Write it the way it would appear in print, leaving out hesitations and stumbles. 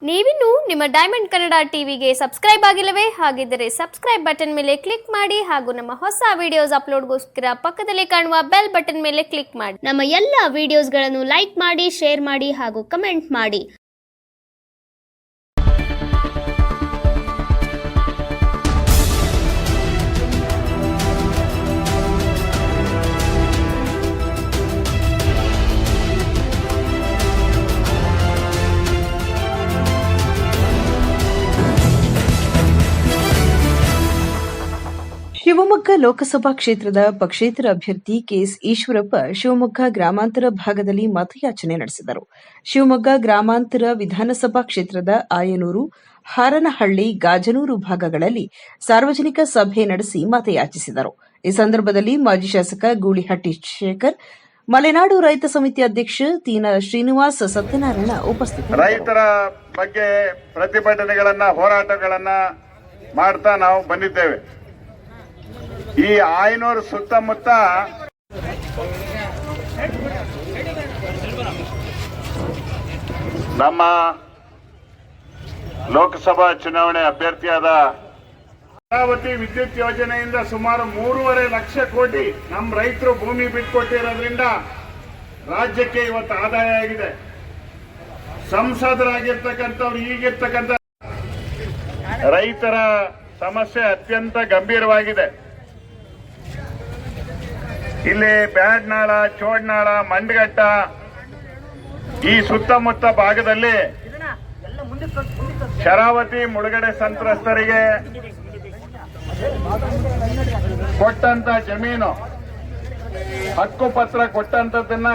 ನೀವಿನ್ನು ನಿಮ್ಮ ಡೈಮಂಡ್ ಕನ್ನಡ ಟಿವಿಗೆ ಸಬ್ಸ್ಕ್ರೈಬ್ ಆಗಿಲ್ಲವೇ? ಹಾಗಿದ್ದರೆ ಸಬ್ಸ್ಕ್ರೈಬ್ ಬಟನ್ ಮೇಲೆ ಕ್ಲಿಕ್ ಮಾಡಿ ಹಾಗೂ ನಮ್ಮ ಹೊಸ ವಿಡಿಯೋಸ್ ಅಪ್ಲೋಡ್ಗೋಸ್ಕರ ಪಕ್ಕದಲ್ಲಿ ಕಾಣುವ ಬೆಲ್ ಬಟನ್ ಮೇಲೆ ಕ್ಲಿಕ್ ಮಾಡಿ. ನಮ್ಮ ಎಲ್ಲ ವಿಡಿಯೋಸ್ಗಳನ್ನು ಲೈಕ್ ಮಾಡಿ, ಶೇರ್ ಮಾಡಿ ಹಾಗೂ ಕಮೆಂಟ್ ಮಾಡಿ. ಶಿವಮೊಗ್ಗ ಲೋಕಸಭಾ ಕ್ಷೇತ್ರದ ಪಕ್ಷೇತರ ಅಭ್ಯರ್ಥಿ ಕೆಎಸ್ ಈಶ್ವರಪ್ಪ ಶಿವಮೊಗ್ಗ ಗ್ರಾಮಾಂತರ ಭಾಗದಲ್ಲಿ ಮತಯಾಚನೆ ನಡೆಸಿದರು. ಶಿವಮೊಗ್ಗ ಗ್ರಾಮಾಂತರ ವಿಧಾನಸಭಾ ಕ್ಷೇತ್ರದ ಆಯನೂರು, ಹಾರನಹಳ್ಳಿ, ಗಾಜನೂರು ಭಾಗಗಳಲ್ಲಿ ಸಾರ್ವಜನಿಕ ಸಭೆ ನಡೆಸಿ ಮತಯಾಚಿಸಿದರು. ಈ ಸಂದರ್ಭದಲ್ಲಿ ಮಾಜಿ ಶಾಸಕ ಗೂಳಿಹಟ್ಟಿ ಶೇಖರ್, ಮಲೆನಾಡು ರೈತ ಸಮಿತಿ ಅಧ್ಯಕ್ಷ ತೀನ ಶ್ರೀನಿವಾಸ್ ಸತ್ಯನಾರಾಯಣ ಉಪಸ್ಥಿತರಿದ್ದರು. ರೈತರ ಬಗ್ಗೆ ಪ್ರತಿಭಟನೆಗಳನ್ನ, ಹೋರಾಟಗಳನ್ನ ಮಾಡ್ತಾ ನಾವು ಬಂದಿದ್ದೇವೆ. ಈ ಆಯನೂರು ಸುತ್ತಮುತ್ತ ನಮ್ಮ ಲೋಕಸಭಾ ಚುನಾವಣೆ ಅಭ್ಯರ್ಥಿಯಾದ ಶರಾವತಿ ವಿದ್ಯುತ್ ಯೋಜನೆಯಿಂದ ಸುಮಾರು 3.5 ಲಕ್ಷ ಕೋಟಿ ನಮ್ಮ ರೈತರು ಭೂಮಿ ಬಿಟ್ಟುಕೊಟ್ಟಿರೋದ್ರಿಂದ ರಾಜ್ಯಕ್ಕೆ ಇವತ್ತು ಆದಾಯ ಆಗಿದೆ. ಸಂಸದರಾಗಿರ್ತಕ್ಕಂಥವ್ರು ಈಗಿರ್ತಕ್ಕಂಥ ರೈತರ ಸಮಸ್ಯೆ ಅತ್ಯಂತ ಗಂಭೀರವಾಗಿದೆ. ಇಲ್ಲಿ ಬ್ಯಾಡ್ನಾಳ, ಚೋಡ್ನಾಳ, ಮಂಡಗಟ್ಟ ಈ ಸುತ್ತಮುತ್ತ ಭಾಗದಲ್ಲಿ ಶರಾವತಿ ಮುಳುಗಡೆ ಸಂತ್ರಸ್ತರಿಗೆ ಕೊಟ್ಟಂತ ಜಮೀನು ಹಕ್ಕುಪತ್ರ ಕೊಟ್ಟಂತದನ್ನ